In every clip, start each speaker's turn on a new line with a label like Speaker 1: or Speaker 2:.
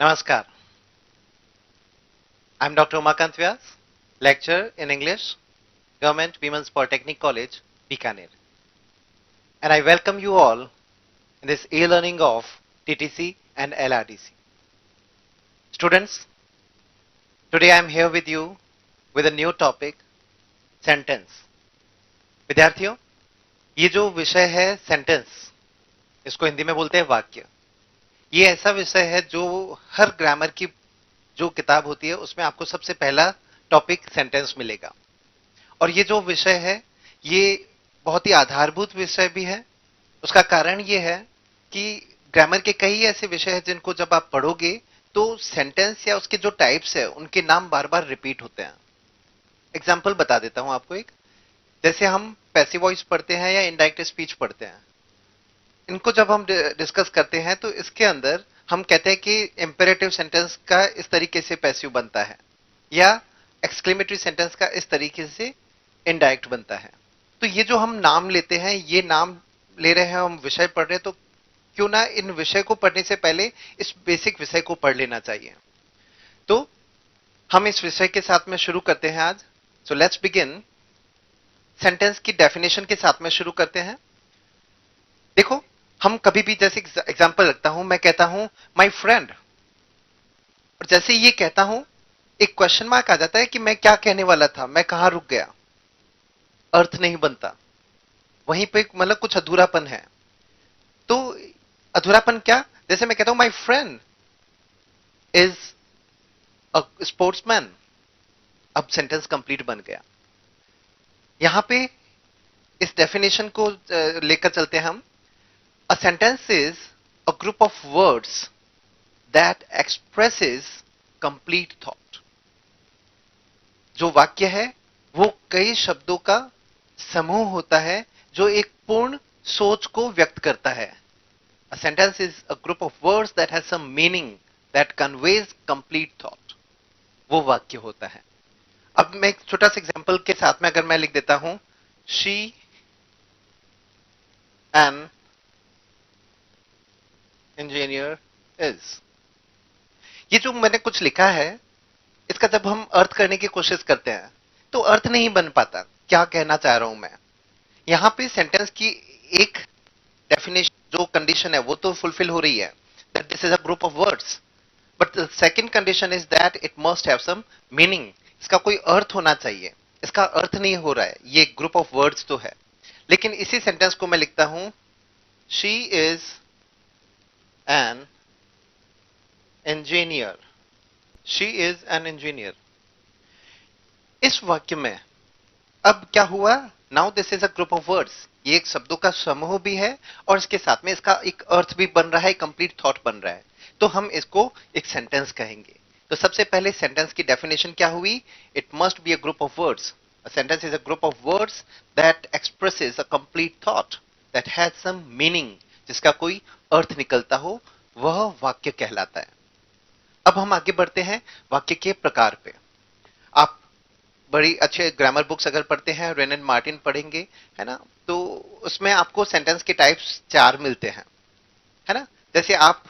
Speaker 1: Namaskar. I'm Dr. Umakant Vyas, lecturer in English, Government Women's Polytechnic College, Bikaner. And I welcome you all in this e-learning of TTC and LRDC. Students, today I'm here with you with a new topic, sentence. विद्यार्थियों, ये जो विषय है sentence, इसको हिंदी में बोलते हैं वाक्य. ये ऐसा विषय है जो हर ग्रामर की जो किताब होती है उसमें आपको सबसे पहला टॉपिक सेंटेंस मिलेगा. और ये जो विषय है ये बहुत ही आधारभूत विषय भी है. उसका कारण ये है कि ग्रामर के कई ऐसे विषय हैं जिनको जब आप पढ़ोगे तो सेंटेंस या उसके जो टाइप्स है उनके नाम बार बार रिपीट होते हैं. एग्जाम्पल बता देता हूं आपको एक. जैसे हम पैसिव वॉइस पढ़ते हैं या इनडायरेक्ट स्पीच पढ़ते हैं, इनको जब हम डिस्कस करते हैं तो इसके अंदर हम कहते हैं कि इंपेरेटिव सेंटेंस का इस तरीके से पैसिव बनता है या एक्सक्लेमेटरी सेंटेंस का इस तरीके से इनडायरेक्ट बनता है. तो ये जो हम नाम लेते हैं, ये नाम ले रहे हैं, हम विषय पढ़ रहे हैं, तो क्यों ना इन विषय को पढ़ने से पहले इस बेसिक विषय को पढ़ लेना चाहिए. तो हम इस विषय के साथ में शुरू करते हैं आज. So let's begin. सेंटेंस की डेफिनेशन के साथ में शुरू करते हैं. देखो, हम कभी भी जैसे एग्जांपल रखता हूं, मैं कहता हूं माय फ्रेंड, और जैसे ये कहता हूं एक क्वेश्चन मार्क आ जाता है कि मैं क्या कहने वाला था, मैं कहां रुक गया, अर्थ नहीं बनता. वहीं पे मतलब कुछ अधूरापन है. तो अधूरापन क्या? जैसे मैं कहता हूं my friend is a sportsman, अब सेंटेंस कंप्लीट बन गया. यहां पे इस डेफिनेशन को लेकर चलते हैं हम. A sentence is a group of words that expresses complete thought. जो वाक्य है वो कई शब्दों का समूह होता है जो एक पूर्ण सोच को व्यक्त करता है. A sentence is a group of words that has some meaning that conveys complete thought. वो वाक्य होता है. अब मैं एक छोटा सा एग्जांपल के साथ में अगर मैं लिख देता हूं, she an इंजीनियर इज. ये जो मैंने कुछ लिखा है इसका जब हम अर्थ करने की कोशिश करते हैं तो अर्थ नहीं बन पाता. क्या कहना चाह रहा हूं मैं? यहां पे सेंटेंस की एक डेफिनेशन जो कंडीशन है वो तो फुलफिल हो रही है, that this is a group of words, but the second condition is that it must have some meaning. इसका कोई अर्थ होना चाहिए. इसका अर्थ नहीं हो रहा है. ये ग्रुप ऑफ वर्ड्स तो है, लेकिन इसी सेंटेंस को मैं लिखता हूं she is an engineer. She is an engineer. इस वाक्य में अब क्या हुआ? Now this is a group of words. ये एक शब्दों का समूह भी है और इसके साथ में इसका एक अर्थ भी बन रहा है, कंप्लीट थॉट बन रहा है. तो हम इसको एक सेंटेंस कहेंगे. तो सबसे पहले सेंटेंस की डेफिनेशन क्या हुई? It must be a group of words. A sentence is a group of words that expresses a complete thought that has some meaning. जिसका कोई अर्थ निकलता हो, वह वाक्य कहलाता है. अब हम आगे बढ़ते हैं वाक्य के प्रकार पे. आप बड़ी अच्छे ग्रामर बुक्स अगर पढ़ते हैं, रेन एंड मार्टिन पढ़ेंगे, है ना, तो उसमें आपको सेंटेंस के टाइप्स 4 मिलते हैं, है ना. जैसे आप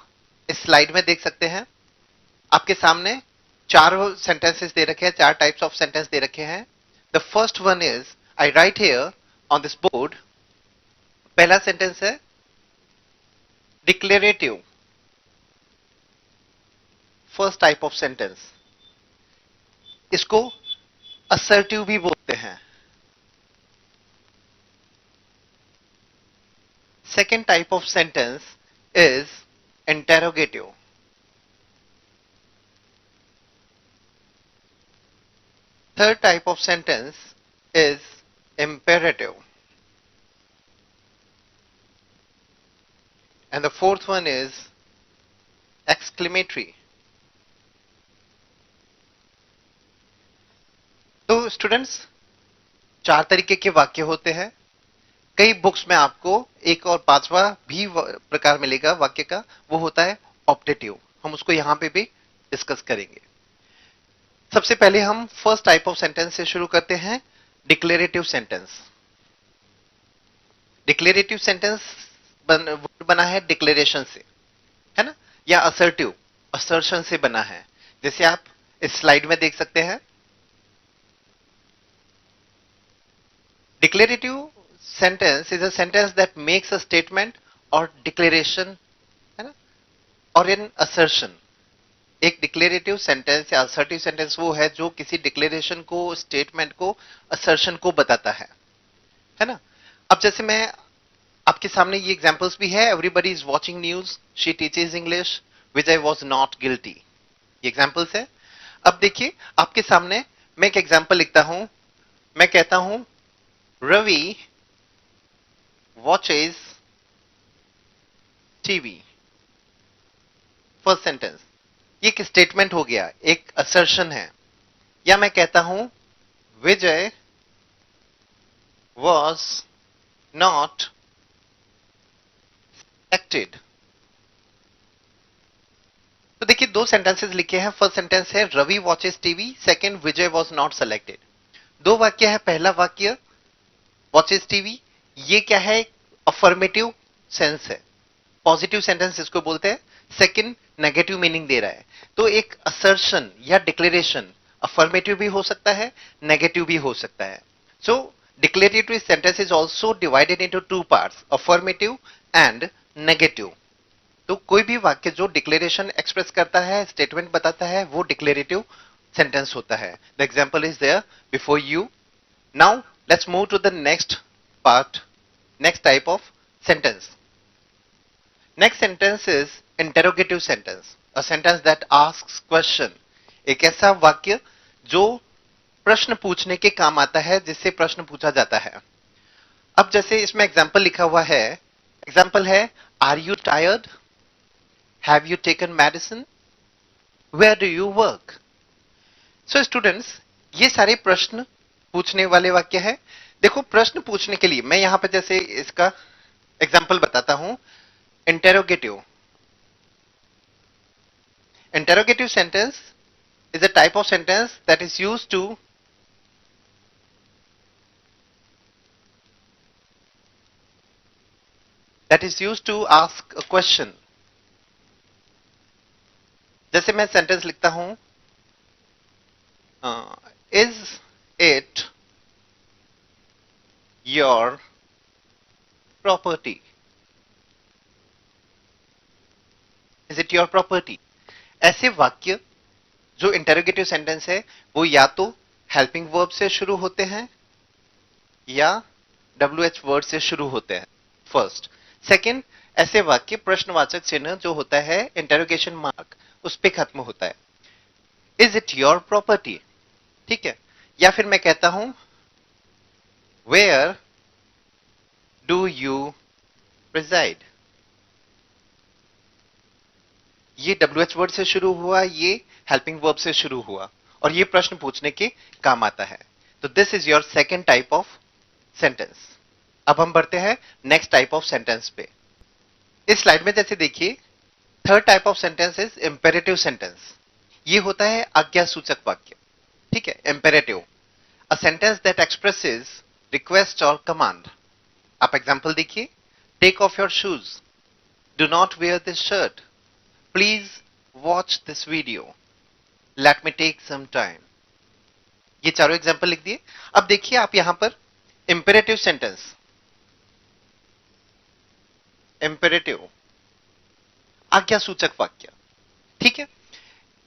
Speaker 1: इस स्लाइड में देख सकते हैं, आपके सामने 4 सेंटेंसेस दे रखे हैं, 4 टाइप्स ऑफ सेंटेंस दे रखे हैं. The first one is, I right here on this board. पहला सेंटेंस है declarative, first type of sentence. इसको असर्टिव भी बोलते हैं. Second type of sentence is interrogative. Third type of sentence is imperative. And the fourth one is exclamatory. तो students, 4 तरीके के वाक्य होते हैं. कई बुक्स में आपको एक और 5वां भी प्रकार मिलेगा वाक्य का, वो होता है ऑप्टेटिव. हम उसको यहां पे भी डिस्कस करेंगे. सबसे पहले हम फर्स्ट टाइप ऑफ सेंटेंस से शुरू करते हैं, डिक्लेरेटिव सेंटेंस. डिक्लेरेटिव सेंटेंस बना है डिक्लेरेशन से, है ना, या असर्टिव. असर्शन से बना है, जैसे आप इस स्लाइड में देख सकते हैं। Declarative sentence is a sentence that makes a statement और डिक्लेरेशन, है ना, और एन असर्शन। एक डिक्लेरेटिव सेंटेंस या असर्टिव सेंटेंस वो है जो किसी डिक्लेरेशन को, स्टेटमेंट को, असर्शन को बताता है ना। अब जैसे मैं आपके सामने ये एग्जांपल्स भी है, everybody is watching news, she teaches English, Vijay was not guilty, ये एग्जांपल्स है। अब देखिए आपके सामने मैं एक एग्जांपल लिखता हूं, मैं कहता हूं Ravi watches TV, first sentence. ये एक स्टेटमेंट हो गया, एक असर्शन है। या मैं कहता हूं विजय was not selected। तो देखिए दो सेंटेंसेस लिखे हैं, फर्स्ट सेंटेंस है Ravi watches TV, second Vijay was not selected. दो वाक्य है, पहला वाक्य वॉचेस टीवी, ये क्या है, अफर्मेटिव सेंस है, पॉजिटिव सेंटेंस इसको बोलते हैं। सेकंड नेगेटिव मीनिंग दे रहा है। तो एक असर्शन या डिक्लेरेशन अफर्मेटिव भी हो सकता है, नेगेटिव भी हो सकता है। So declarative sentence is also divided into two parts, affirmative and negative. तो कोई भी वाक्य जो डिक्लेरेशन एक्सप्रेस करता है, स्टेटमेंट बताता है, वो डिक्लेरेटिव सेंटेंस होता है। The example is there before you. Now let's move to the next part, next type of sentence. Next sentence is interrogative sentence, a sentence that asks question. एक ऐसा वाक्य जो प्रश्न पूछने के काम आता है, जिससे प्रश्न पूछा जाता है। अब जैसे इसमें एग्जाम्पल लिखा हुआ है, एग्जाम्पल है are you tired, have you taken medicine, where do you work. So students, ये सारे प्रश्न पूछने वाले वाक्य है। देखो प्रश्न पूछने के लिए मैं यहां पर जैसे इसका एग्जाम्पल बताता हूं, interrogative. Interrogative sentence is a type of sentence that is used to ask a question। जैसे मैं सेंटेंस लिखता हूं, is it your property, is it your property. ऐसे वाक्य जो इंटेरोगेटिव सेंटेंस है वो या तो हेल्पिंग वर्ब से शुरू होते हैं या WH वर्ड से शुरू होते हैं, फर्स्ट। सेकंड, ऐसे वाक्य प्रश्नवाचक चिन्ह जो होता है इंटेरोगेशन मार्क, उस पे खत्म होता है। इज इट योर प्रॉपर्टी, ठीक है। या फिर मैं कहता हूं वेयर डू यू रिजाइड, ये WH वर्ड से शुरू हुआ, ये हेल्पिंग वर्ब से शुरू हुआ, और ये प्रश्न पूछने के काम आता है। तो this is your second type of sentence. अब हम बढ़ते हैं नेक्स्ट टाइप ऑफ सेंटेंस पे। इस स्लाइड में जैसे देखिए, third type of sentence is imperative sentence. ये होता है आज्ञा सूचक वाक्य, ठीक है, imperative, a sentence that expresses request और कमांड। आप एग्जांपल देखिए, take off your shoes, do not wear this shirt, please watch this video, let me take some time. ये चारों एग्जांपल लिख दिए। अब देखिए आप यहां पर इंपेरेटिव सेंटेंस, इंपेरेटिव आज्ञा सूचक वाक्य, ठीक है।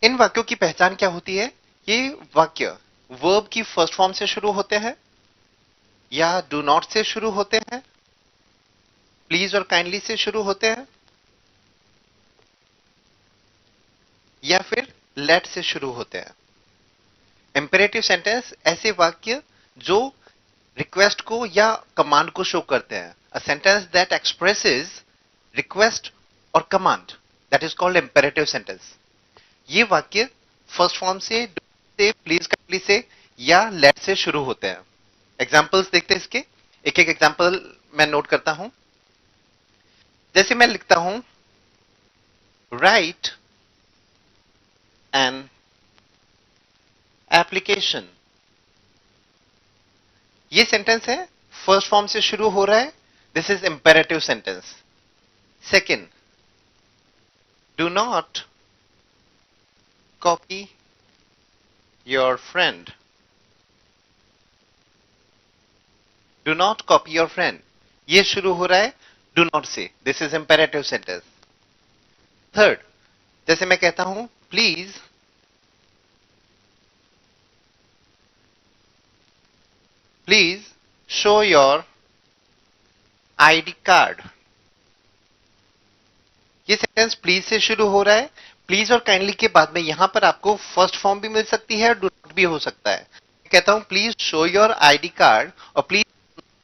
Speaker 1: इन वाक्यों की पहचान क्या होती है, ये वाक्य वर्ब की फर्स्ट फॉर्म से शुरू होते हैं, या डू नॉट से शुरू होते हैं, प्लीज और काइंडली से शुरू होते हैं, या फिर लेट से शुरू होते हैं। इंपेरेटिव सेंटेंस ऐसे वाक्य जो रिक्वेस्ट को या कमांड को शो करते हैं, a sentence that expresses request और command, that is called imperative sentence. ये वाक्य फर्स्ट फॉर्म से, प्लीज काइंडली से या लेट से शुरू होते हैं। एग्जांपल्स देखते हैं इसके, एक एक एग्जांपल मैं नोट करता हूं। जैसे मैं लिखता हूं राइट एन एप्लीकेशन, ये सेंटेंस है, फर्स्ट फॉर्म से शुरू हो रहा है, this is imperative sentence. Second, do not copy your friend. Do not copy your friend. ये शुरू हो रहा है do not से. This is imperative sentence. Third, जैसे मैं कहता हूं please show your ID card. ये सेंटेंस प्लीज से शुरू हो रहा है. प्लीज और काइंडली के बाद में यहां पर आपको फर्स्ट फॉर्म भी मिल सकती है और डू नॉट भी हो सकता है. कहता हूं please show your ID card और प्लीज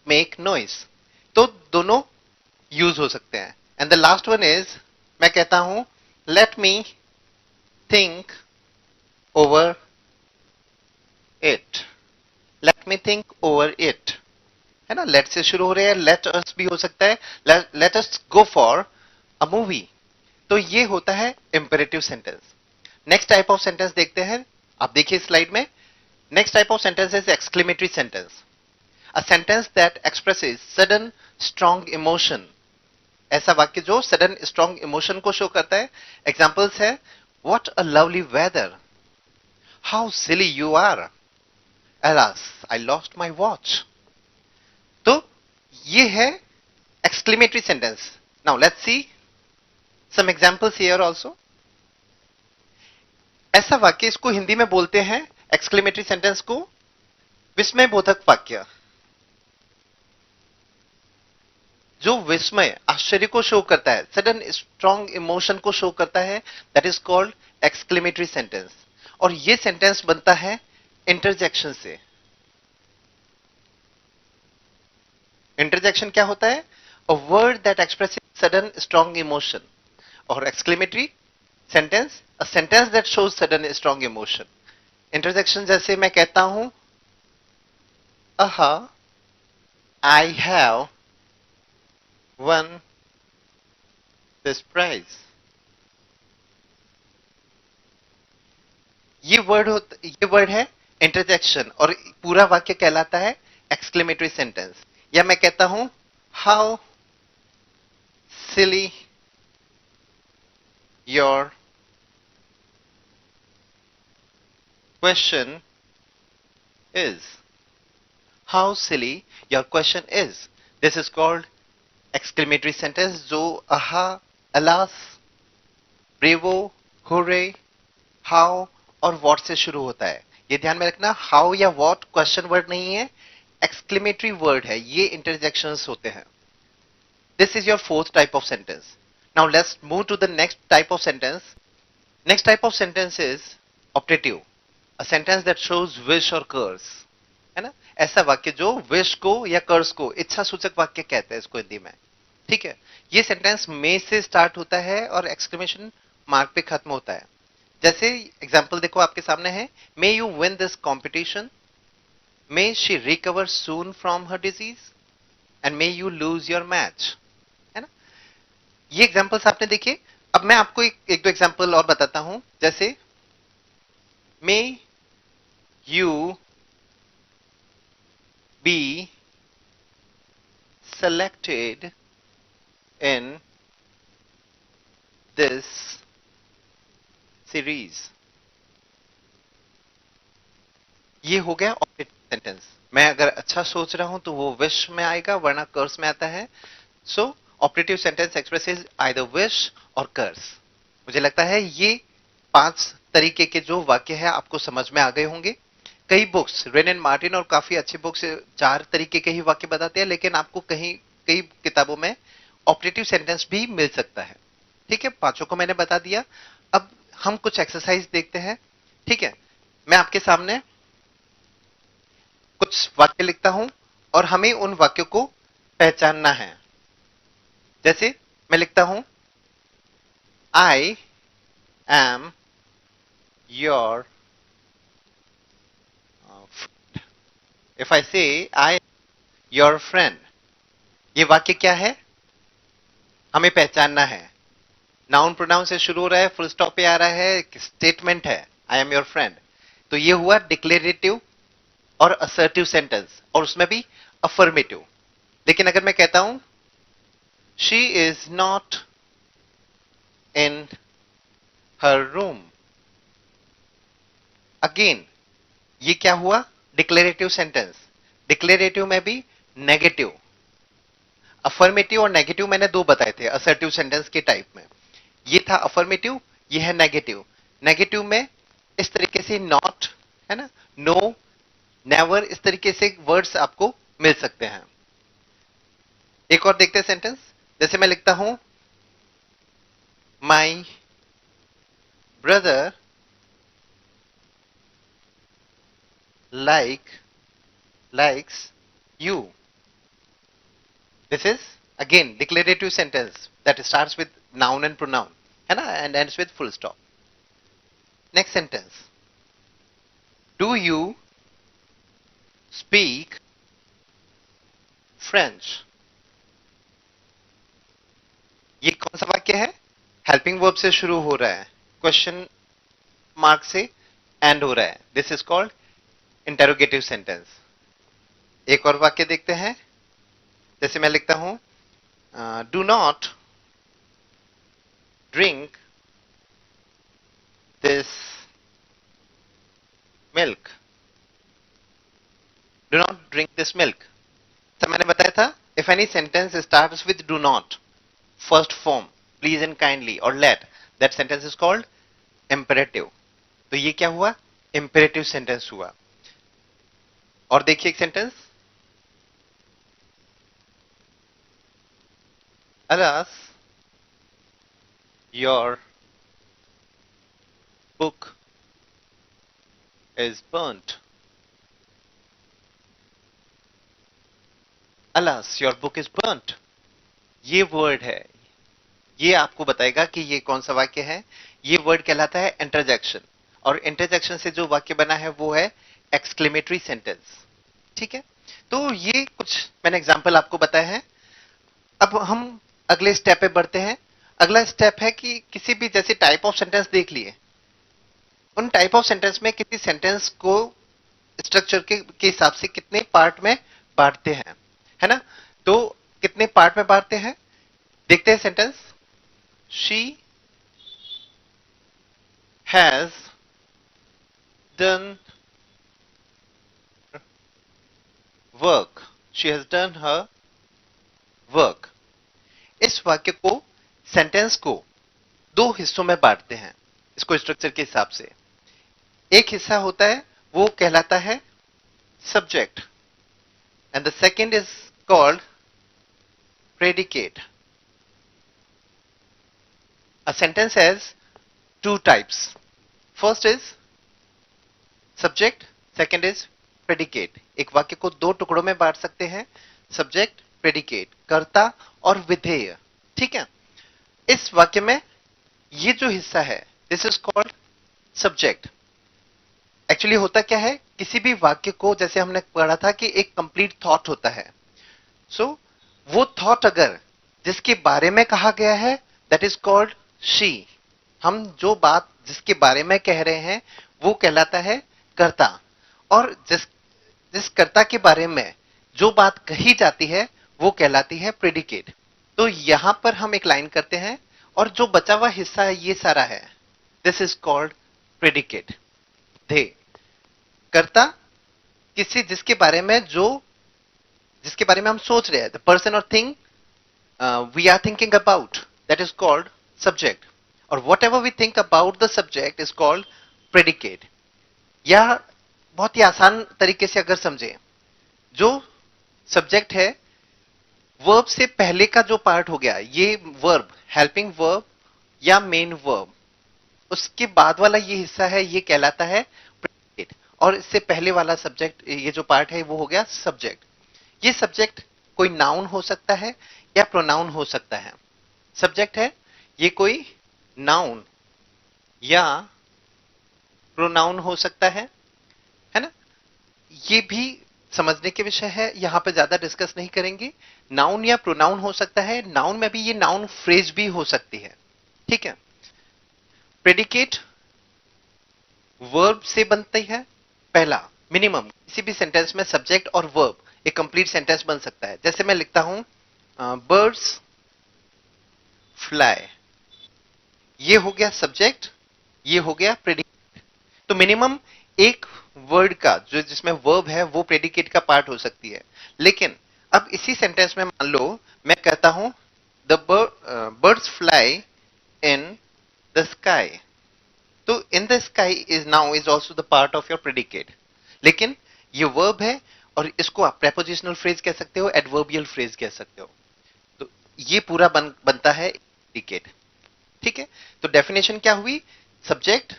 Speaker 1: मेक नॉइस, तो दोनों यूज हो सकते हैं. And the last one is, मैं कहता हूं let me think over it. Let me think over it, है ना. लेट से शुरू हो रहे हैं, लेट अस भी हो सकता है, let us go for a movie. तो ये होता है imperative sentence. Next type of sentence देखते हैं. आप देखिए स्लाइड में. Next type of sentence is exclamatory sentence. A sentence that expresses sudden strong emotion. ऐसा वाक्य जो सडन स्ट्रॉन्ग इमोशन को शो करता है. एग्जांपल्स है, what a lovely weather, how silly you are, alas I lost my watch. तो ये है exclamatory sentence. Now let's see some examples here also. ऐसा वाक्य, इसको हिंदी में बोलते हैं एक्सक्लेमेटरी सेंटेंस को विस्मय बोधक वाक्य. जो विस्मय आश्चर्य को शो करता है, सडन स्ट्रॉन्ग इमोशन को शो करता है, that is called exclamatory sentence. और ये सेंटेंस बनता है इंटरजेक्शन से. इंटरजेक्शन क्या होता है? A word that expresses sudden strong emotion. और exclamatory sentence, a sentence that shows sudden strong emotion. Interjection जैसे मैं कहता हूं, I have won this prize. ये वर्ड है इंटरजेक्शन और पूरा वाक्य कहलाता है एक्सक्लेमेटरी सेंटेंस. या मैं कहता हूं, how silly your question is. How silly your question is. This is called exclamatory sentence जो aha, alas, bravo, hooray, how और what से शुरू होता है. ये ध्यान में रखना, how या what question word नहीं है, exclamatory word है. ये interjections होते हैं. This is your fourth type of sentence. Now let's move to the next type of sentence. Next type of sentence is optative. A sentence that shows wish or curse, है ना. ऐसा वाक्य जो wish को या कर्स को, इच्छा सूचक वाक्य कहते हैं इसको हिंदी में. ठीक है. ये सेंटेंस मे से स्टार्ट होता है और एक्सक्लेमेशन मार्क पे खत्म होता है. जैसे एग्जांपल देखो आपके सामने है, may you win this competition, may she recover soon from her disease, and may you lose your match, है ना. ये एग्जांपल्स आपने देखे. अब मैं आपको एक दो एग्जांपल और बताता हूं. जैसे मे you be selected in this series. ये हो गया ऑप्टेटिव सेंटेंस. मैं अगर अच्छा सोच रहा हूं तो वो विश में आएगा, वरना कर्स में आता है. So optative sentence expresses either wish और कर्स. मुझे लगता है ये 5 तरीके के जो वाक्य है आपको समझ में आ गए होंगे. कई बुक्स, रेन एंड मार्टिन और काफी अच्छी बुक्स 4 तरीके के ही वाक्य बताते हैं, लेकिन आपको कई किताबों में ऑपरेटिव सेंटेंस भी मिल सकता है. ठीक है, 5 को मैंने बता दिया. अब हम कुछ एक्सरसाइज देखते हैं. ठीक है, मैं आपके सामने कुछ वाक्य लिखता हूं और हमें उन वाक्यों को पहचानना है. जैसे मैं लिखता हूं, I am your. If I say I am your friend, ये वाक्य क्या है? हमें पहचानना है. नाउन प्रोनाउन से शुरू हो रहा है, फुल स्टॉप पे आ रहा है, स्टेटमेंट है आई एम योर फ्रेंड. तो ये हुआ डिक्लेरेटिव और असर्टिव सेंटेंस, और उसमें भी अफर्मेटिव. लेकिन अगर मैं कहता हूं she is not in her room, again ये क्या हुआ? Declarative sentence. डिक्लेरेटिव में भी नेगेटिव, अफर्मेटिव और नेगेटिव मैंने दो बताए थे असर्टिव सेंटेंस के टाइप में। ये था अफर्मेटिव, ये है नेगेटिव। नेगेटिव में इस तरीके से नॉट, है ना, नो, नेवर, इस तरीके से वर्ड्स आपको मिल सकते हैं। एक और देखते हैं सेंटेंस। जैसे मैं लिखता हूं my brother likes you. This is again declarative sentence that starts with noun and pronoun, है ना, and ends with full stop. Next sentence, do you speak French. ये कौन सा वाक्य है? हेल्पिंग वर्ब से शुरू हो रहा है, क्वेश्चन मार्क से एंड हो रहा है। This is called interrogative sentence. एक और वाक्य देखते हैं। जैसे मैं लिखता हूं do not drink this milk. Do not drink this milk. तो मैंने बताया था if any sentence starts with do not, first form, please and kindly और let, that sentence is called imperative. तो ये क्या हुआ? इंपेरेटिव सेंटेंस हुआ। और देखिए एक sentence, alas your book is burnt। alas your book is burnt, ये वर्ड है, ये आपको बताएगा कि ये कौन सा वाक्य है। ये वर्ड कहलाता है इंटरजेक्शन, और इंटरजेक्शन से जो वाक्य बना है वो है एक्सक्लेमेटरी सेंटेंस। ठीक है, तो ये कुछ मैंने एग्जांपल आपको बताए हैं। अब हम अगले स्टेप पे बढ़ते हैं। अगला स्टेप है कि किसी भी जैसे टाइप ऑफ सेंटेंस देख लिए, उन टाइप ऑफ सेंटेंस में किसी सेंटेंस को स्ट्रक्चर के हिसाब से कितने पार्ट में बांटते हैं, है ना। तो कितने पार्ट में बांटते हैं देखते हैं। Sentence, she has done work. She has done her work. इस वाक्य को, सेंटेंस को दो हिस्सों में बांटते हैं इसको स्ट्रक्चर के हिसाब से। एक हिस्सा होता है वो कहलाता है subject, and the second is called predicate। A sentence has two types. First is subject, second is predicate। एक वाक्य को दो टुकड़ों में बांट सकते हैं, सब्जेक्ट, प्रेडिकेट, कर्ता और विधेय। ठीक है, इस वाक्य में ये जो हिस्सा है this is called subject. Actually होता क्या है, किसी भी वाक्य को, जैसे हमने पढ़ा था कि एक कंप्लीट थॉट होता है। सो वो थॉट अगर जिसके बारे में कहा गया है दैट इज कॉल्ड शी। हम जो बात जिसके बारे में कह रहे हैं वो कहलाता है कर्ता, और जिस जिस कर्ता के बारे में जो बात कही जाती है वो कहलाती है प्रेडिकेट। तो यहां पर हम एक लाइन करते हैं और जो बचा हुआ हिस्सा है ये सारा है, दिस इज कॉल्ड प्रेडिकेट। दे, कर्ता किसी जिसके बारे में जिसके बारे में हम सोच रहे हैं, द पर्सन और thing we are thinking about, that is called subject. और whatever we think about the subject is called predicate. या बहुत ही आसान तरीके से अगर समझे, जो सब्जेक्ट है वर्ब से पहले का जो पार्ट हो गया, ये वर्ब, हेल्पिंग वर्ब या मेन वर्ब, उसके बाद वाला ये हिस्सा है ये कहलाता है प्रेडिकेट। और इससे पहले वाला सब्जेक्ट, ये जो पार्ट है वो हो गया सब्जेक्ट। ये सब्जेक्ट कोई नाउन हो सकता है या प्रोनाउन हो सकता है। सब्जेक्ट है ये कोई नाउन या प्रोनाउन हो सकता है ना। ये भी समझने के विषय है, यहां पे ज्यादा डिस्कस नहीं करेंगे। नाउन या प्रोनाउन हो सकता है, नाउन में भी ये नाउन फ्रेज भी हो सकती है। ठीक है, प्रेडिकेट वर्ब से बनती है पहला। मिनिमम किसी भी सेंटेंस में सब्जेक्ट और वर्ब एक कंप्लीट सेंटेंस बन सकता है। जैसे मैं लिखता हूं बर्ड्स फ्लाई, ये हो गया सब्जेक्ट, ये हो गया प्रेडिकेट। तो मिनिमम एक वर्ड का जो जिसमें वर्ब है वो प्रेडिकेट का पार्ट हो सकती है। लेकिन अब इसी सेंटेंस में मान लो मैं कहता हूं the birds fly in the sky, तो in the sky is now is also the part of your predicate, लेकिन ये वर्ब है और इसको आप प्रेपोजिशनल फ्रेज कह सकते हो, एडवर्बियल फ्रेज कह सकते हो। तो ये पूरा बनता है प्रेडिकेट। ठीक है, तो डेफिनेशन क्या हुई? सब्जेक्ट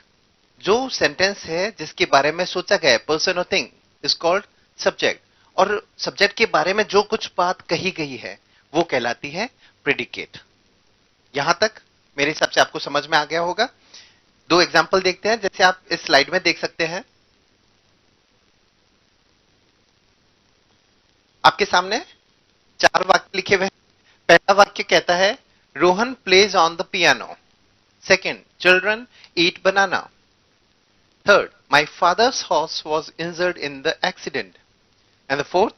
Speaker 1: जो सेंटेंस है जिसके बारे में सोचा गया है, पर्सन और थिंग, इज कॉल्ड सब्जेक्ट, और सब्जेक्ट के बारे में जो कुछ बात कही गई है वो कहलाती है प्रेडिकेट। यहां तक मेरे हिसाब से आपको समझ में आ गया होगा। दो एग्जाम्पल देखते हैं, जैसे आप इस स्लाइड में देख सकते हैं। आपके सामने चार वाक्य लिखे हुए हैं। पहला वाक्य कहता है Rohan plays on the piano. Second, children eat banana. Third, my father's horse was injured in the accident. And the fourth,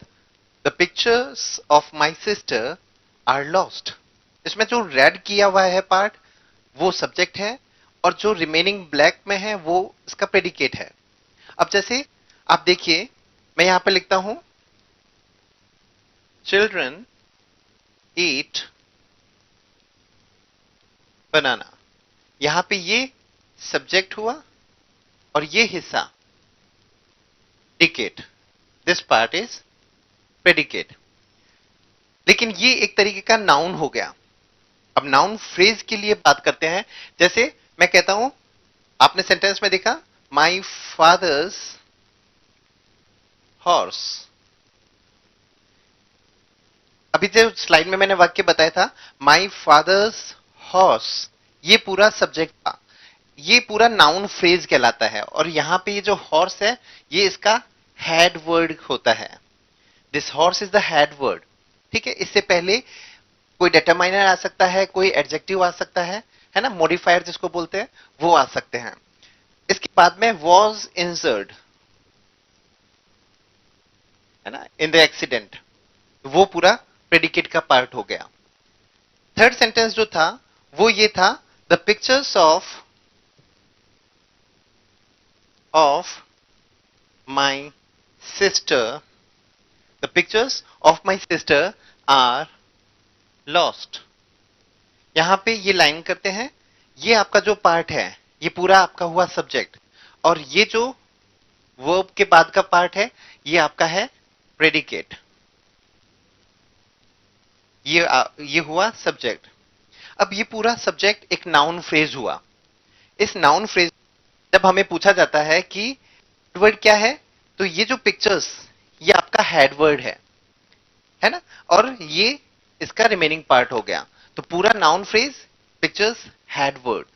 Speaker 1: the pictures of my sister are lost. इसमें जो रेड किया हुआ है पार्ट वो सब्जेक्ट है, और जो रिमेनिंग ब्लैक में है वो इसका प्रेडिकेट है। अब जैसे आप देखिए, मैं यहां पे लिखता हूं चिल्ड्रन ईट बनाना। यहां पे ये सब्जेक्ट हुआ और ये हिस्सा predicate, this part is predicate. लेकिन ये एक तरीके का नाउन हो गया। अब नाउन फ्रेज के लिए बात करते हैं। जैसे मैं कहता हूं, आपने सेंटेंस में देखा माई फादर्स हॉर्स। अभी जो स्लाइड में मैंने वाक्य बताया था माई फादर्स हॉर्स, ये पूरा सब्जेक्ट था, ये पूरा नाउन फ्रेज कहलाता है। और यहां पे ये जो हॉर्स है ये इसका हेड वर्ड होता है। This horse is the head word. ठीक है, इससे पहले कोई डिटरमाइनर आ सकता है, कोई एडजेक्टिव आ सकता है ना, मॉडिफायर जिसको बोलते हैं वो आ सकते हैं। इसके बाद में वॉज इंजर्ड, है ना, इन द एक्सीडेंट, वो पूरा प्रेडिकेट का पार्ट हो गया। थर्ड सेंटेंस जो था वो ये था the pictures of my sister, the pictures of my sister are lost. यहां पे ये लाइन करते हैं, ये आपका जो पार्ट है ये पूरा आपका हुआ सब्जेक्ट, और ये जो वर्ब के बाद का पार्ट है ये आपका है प्रेडिकेट। ये हुआ सब्जेक्ट। अब ये पूरा सब्जेक्ट एक नाउन फ्रेज हुआ। इस नाउन फ्रेज जब हमें पूछा जाता है कि वर्ड क्या है, तो ये जो पिक्चर्स ये आपका हेड वर्ड है ना, और ये इसका रिमेनिंग पार्ट हो गया। तो पूरा noun phrase pictures head word.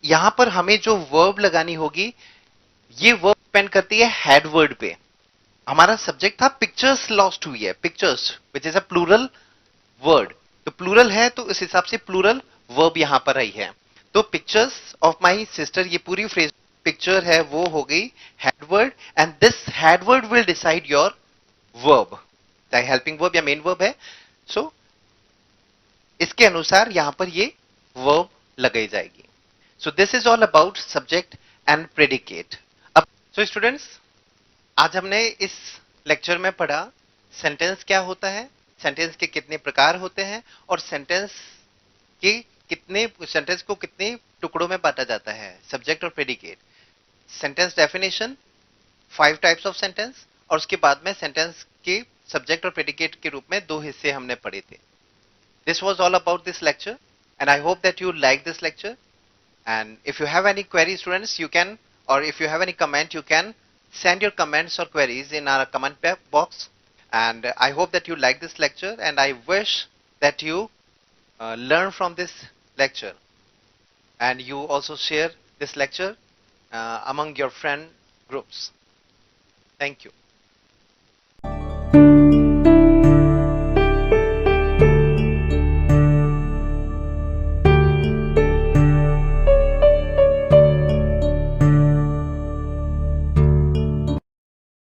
Speaker 1: यहां पर हमें जो वर्ब लगानी होगी ये वर्ब डिपेंड करती है हेड वर्ड पे। हमारा सब्जेक्ट था पिक्चर्स लॉस्ट हुई है, pictures which is a plural word, तो प्लूरल है तो इस हिसाब से प्लूरल वर्ब यहां पर आई है। तो पिक्चर्स ऑफ माई सिस्टर, ये पूरी फ्रेज पिक्चर है वो हो गई head word, and this head word will decide your verb, चाहे हेल्पिंग वर्ब या मेन वर्ब है। सो इसके अनुसार यहां पर ये वर्ब लगाई जाएगी। So this is all about subject and predicate. अब सो स्टूडेंट्स, आज हमने इस लेक्चर में पढ़ा सेंटेंस क्या होता है, सेंटेंस के कितने प्रकार होते हैं, और के सेंटेंस को कितने टुकड़ों में बांटा जाता है, सब्जेक्ट और predicate. Sentence definition, 5 types of sentence, और उसके बाद में सेंटेंस के सब्जेक्ट और प्रेडिकेट के रूप में 2 हिस्से हमने पढ़े थे। This was all about this lecture, and I hope that you like this lecture. And if you have any queries, students, you can, or if you have any comment, you can send your comments or queries in our comment box. And I hope that you like this lecture, and I wish that you learn from this lecture, and you also share this lecture among your friend groups. Thank you.